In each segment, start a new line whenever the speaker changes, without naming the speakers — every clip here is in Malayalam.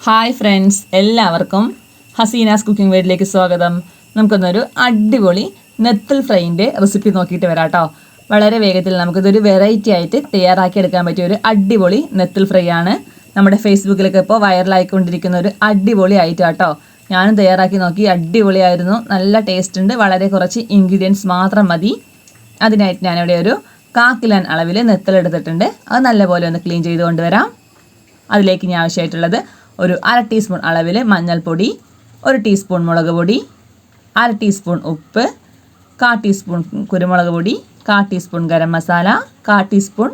ഹായ് ഫ്രണ്ട്സ്, എല്ലാവർക്കും ഹസീനാസ് കുക്കിംഗ് വേഡിലേക്ക് സ്വാഗതം. നമുക്കൊന്നൊരു അടിപൊളി നെത്തൽ ഫ്രൈൻ്റെ റെസിപ്പി നോക്കിയിട്ട് വരാം കേട്ടോ. വളരെ വേഗത്തിൽ നമുക്കിതൊരു വെറൈറ്റി ആയിട്ട് തയ്യാറാക്കി എടുക്കാൻ പറ്റിയ ഒരു അടിപൊളി നെത്തൽ ഫ്രൈ ആണ്. നമ്മുടെ ഫേസ്ബുക്കിലൊക്കെ ഇപ്പോൾ വൈറലായിക്കൊണ്ടിരിക്കുന്ന ഒരു അടിപൊളി ഐറ്റം കേട്ടോ. ഞാനും തയ്യാറാക്കി നോക്കി, അടിപൊളിയായിരുന്നു. നല്ല ടേസ്റ്റ് ഉണ്ട്. വളരെ കുറച്ച് ഇൻഗ്രീഡിയൻസ് മാത്രം മതി. അതിനായിട്ട് ഞാനിവിടെ ഒരു 1/4 കിലോ അളവിൽ നെത്തൽ എടുത്തിട്ടുണ്ട്. അത് നല്ലപോലെ ഒന്ന് ക്ലീൻ ചെയ്ത് കൊണ്ടുവരാം. അതിലേക്ക് ഞാൻ ആവശ്യമായിട്ടുള്ളത് ഒരു 1/2 ടീസ്പൂൺ അളവിൽ മഞ്ഞൾപ്പൊടി, 1 ടീസ്പൂൺ മുളക് പൊടി, 1/2 ടീസ്പൂൺ ഉപ്പ്, 1/4 ടീസ്പൂൺ കുരുമുളക് പൊടി, 1/4 ടീസ്പൂൺ ഗരം മസാല, 1/4 ടീസ്പൂൺ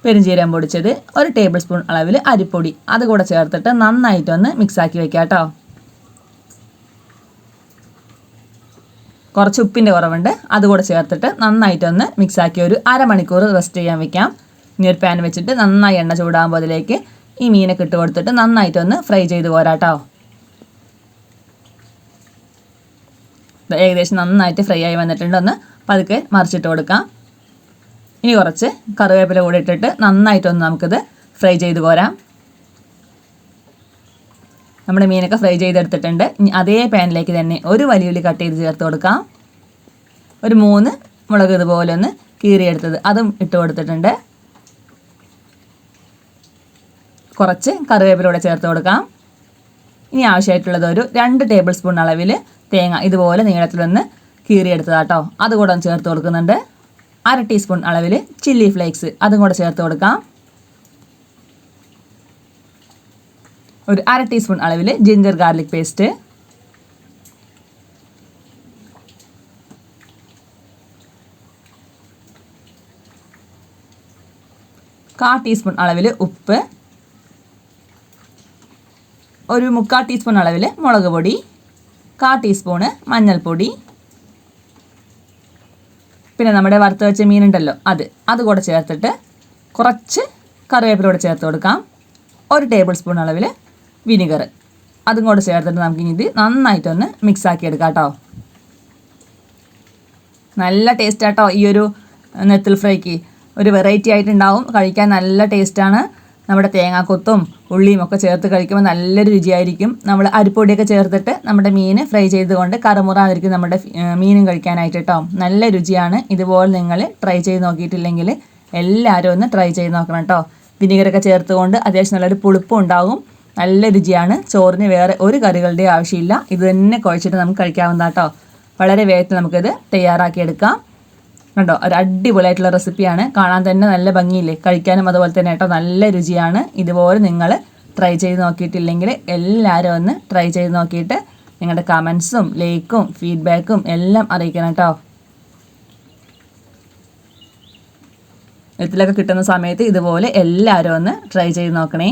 പെരുംജീരകം പൊടിച്ചത്, 1 ടേബിൾ സ്പൂൺ അളവിൽ അരിപ്പൊടി. അതുകൂടെ ചേർത്തിട്ട് നന്നായിട്ടൊന്ന് മിക്സാക്കി വെക്കാം കേട്ടോ. കുറച്ച് ഉപ്പിൻ്റെ കുറവുണ്ട്, അതുകൂടെ ചേർത്തിട്ട് നന്നായിട്ടൊന്ന് മിക്സാക്കി ഒരു അരമണിക്കൂർ റെസ്റ്റ് ചെയ്യാൻ വെക്കാം. ഇനി ഒരു പാൻ വെച്ചിട്ട് നന്നായി എണ്ണ ചൂടാകുമ്പോൾ അതിലേക്ക് ഈ മീനൊക്കെ ഇട്ട് കൊടുത്തിട്ട് നന്നായിട്ടൊന്ന് ഫ്രൈ ചെയ്ത് പോരാട്ടോ. ഏകദേശം നന്നായിട്ട് ഫ്രൈ ആയി വന്നിട്ടുണ്ട്. ഒന്ന് പതുക്കെ മറിച്ചിട്ട് കൊടുക്കാം. ഇനി കുറച്ച് കറിവേപ്പില കൂടെ ഇട്ടിട്ട് നന്നായിട്ടൊന്ന് നമുക്കിത് ഫ്രൈ ചെയ്ത് പോരാം. നമ്മുടെ മീനൊക്കെ ഫ്രൈ ചെയ്തെടുത്തിട്ടുണ്ട്. ഇനി അതേ പാനിലേക്ക് തന്നെ ഒരു വലിയ ഉള്ളി കട്ട് ചെയ്ത് ചേർത്ത് കൊടുക്കാം. ഒരു 3 മുളക് ഇതുപോലെ ഒന്ന് കീറിയെടുത്തത് അതും ഇട്ട് കൊടുത്തിട്ടുണ്ട്. കുറച്ച് കറിവേപ്പിലൂടെ ചേർത്ത് കൊടുക്കാം. ഇനി ആവശ്യമായിട്ടുള്ളത് ഒരു 2 ടേബിൾ സ്പൂൺ അളവിൽ തേങ്ങ ഇതുപോലെ നീളത്തിലൊന്ന് കീറിയെടുത്തതാട്ടോ. അതുകൂടെ ഒന്ന് ചേർത്ത് കൊടുക്കുന്നുണ്ട്. 1/2 ടീസ്പൂൺ അളവിൽ ചില്ലി ഫ്ലേക്സ് അതും കൂടെ ചേർത്ത് കൊടുക്കാം. ഒരു 1/2 ടീസ്പൂൺ അളവിൽ ജിഞ്ചർ ഗാർലിക് പേസ്റ്റ്, കാൽ ടീസ്പൂൺ അളവിൽ ഉപ്പ്, ഒരു 3/4 ടീസ്പൂൺ അളവിൽ മുളക് പൊടി, 1/4 ടീസ്പൂണ് മഞ്ഞൾപ്പൊടി, പിന്നെ നമ്മുടെ വറുത്ത് വെച്ച മീനുണ്ടല്ലോ അതുകൂടെ ചേർത്തിട്ട് കുറച്ച് കറിവേപ്പിലൂടെ ചേർത്ത് കൊടുക്കാം. 1 ടേബിൾ സ്പൂൺ അളവിൽ വിനിഗർ അതും കൂടെ ചേർത്തിട്ട് നമുക്കിനി ഇത് നന്നായിട്ടൊന്ന് മിക്സാക്കി എടുക്കാം കേട്ടോ. നല്ല ടേസ്റ്റ് ആട്ടോ ഈ ഒരു നെത്തൽ ഫ്രൈക്ക്. ഒരു വെറൈറ്റി ആയിട്ടുണ്ടാവും, കഴിക്കാൻ നല്ല ടേസ്റ്റാണ്. നമ്മുടെ തേങ്ങാക്കൊത്തും ഉള്ളിയും ഒക്കെ ചേർത്ത് കഴിക്കുമ്പോൾ നല്ലൊരു രുചിയായിരിക്കും. നമ്മൾ അരിപ്പൊടിയൊക്കെ ചേർത്തിട്ട് നമ്മുടെ മീൻ ഫ്രൈ ചെയ്തുകൊണ്ട് കറുമുറാതിരിക്കും നമ്മുടെ മീനും കഴിക്കാനായിട്ട് കേട്ടോ. നല്ല രുചിയാണ്. ഇതുപോലെ നിങ്ങൾ ട്രൈ ചെയ്ത് നോക്കിയിട്ടില്ലെങ്കിൽ എല്ലാവരും ഒന്ന് ട്രൈ ചെയ്ത് നോക്കണം കേട്ടോ. വിനിഗറൊക്കെ ചേർത്തുകൊണ്ട് അത്യാവശ്യം നല്ലൊരു പുളിപ്പും ഉണ്ടാകും. നല്ല രുചിയാണ്. ചോറിന് വേറെ ഒരു കറികളുടെയും ആവശ്യമില്ല. ഇത് തന്നെ കുഴച്ചിട്ട് നമുക്ക് കഴിക്കാവുന്ന കേട്ടോ. വളരെ വേഗത്തിൽ നമുക്കിത് തയ്യാറാക്കിയെടുക്കാം കണ്ടോ. ഒരു അടിപൊളിയായിട്ടുള്ള റെസിപ്പിയാണ്. കാണാൻ തന്നെ നല്ല ഭംഗിയില്ലേ, കഴിക്കാനും അതുപോലെ തന്നെ കേട്ടോ നല്ല രുചിയാണ്. ഇതുപോലെ നിങ്ങൾ ട്രൈ ചെയ്ത് നോക്കിയിട്ടില്ലെങ്കിൽ എല്ലാവരും ഒന്ന് ട്രൈ ചെയ്ത് നോക്കിയിട്ട് നിങ്ങളുടെ കമൻസും ലൈക്കും ഫീഡ്ബാക്കും എല്ലാം അറിയിക്കണം കേട്ടോ. ഇതിലൊക്കെ കിട്ടുന്ന സമയത്ത് ഇതുപോലെ എല്ലാവരും ഒന്ന് ട്രൈ ചെയ്ത് നോക്കണേ.